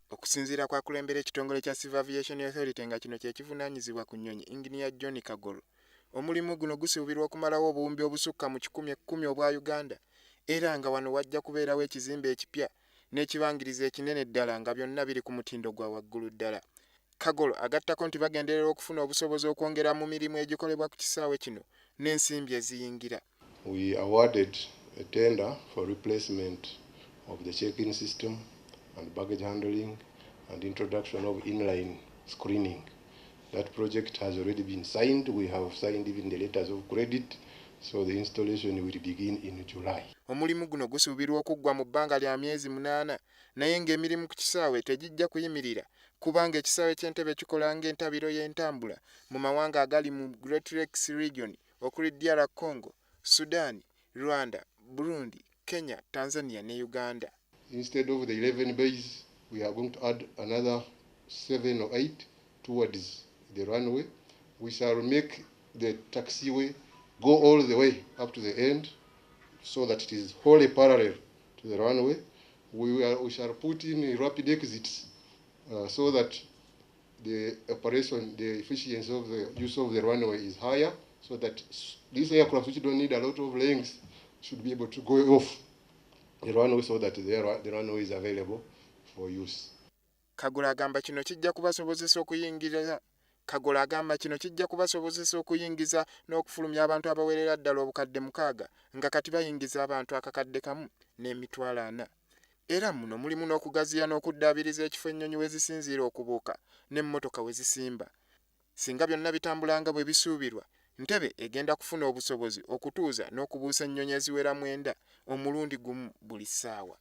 Okusinziira kwa kulembera ekitongole kya Civil Aviation Authority nga kino kyekivunaanyizibwa ku nnyonyi Engineer John Kagolo, omulimu guno gusuubirwa okumalawo obuwumbi obusukka mu 10,000 obwa Uganda, era nga wano wajja kubeerawo ekizimbe ekipya n'ekibangirizi ekinene ddala nga byonna biri ku mutindo gwa waggulu ddala. Kagolo agattako nti bagenderera okufuna obusobozi okwongera mu mirimu egikolebwa ku kisaawe kino n'ensimbi eziyingira. We awarded a tender for replacement of the check-in system and baggage handling and introduction of inline screening. That project has already been signed. We have signed even the letters of credit, so the installation will begin in July. Omulimu guno gusuubirwa okuggwa mu bbanga lya myezi 8, naye ng'emirimu ku kisaawe tegijja kuyimirira kubanga ekisaawe ky'Entebbe kikola ng'entabiro y'entambula mu mawanga agali mu Great Lakes Region okuli DR Congo, Sudan, Rwanda, Burundi, Kenya, Tanzania ne Uganda. Instead of the 11 bays, we are going to add another 7 or 8 towards the runway. We shall make the taxiway go all the way up to the end so that it is wholly parallel to the runway. We shall put in rapid exits so that the operation, the efficiency of the use of the runway is higher, so that these aircraft which don't need a lot of length should be able to go off the runway so that the runway is available for use. Kagolo agamba kino kijja kubasobozesa okuyingiza n'okufulumya abantu abawerera ddala obukadde 600 nga kati bayingiza abantu akakadde kamu n'emitwalo 4. Era muno mulimu n'okugaziya n'okuddaabiriza ekifo ennyonyi we zisinziira okubuuka n'emmotoka we zisimba. Singa byonna bitambula nga bwe bisuubirwa, Ntebbe egenda kufuna obusobozi okutuuza n'okubuusa ennyonyi eziwera 9 omulundi gumu buli ssaawa.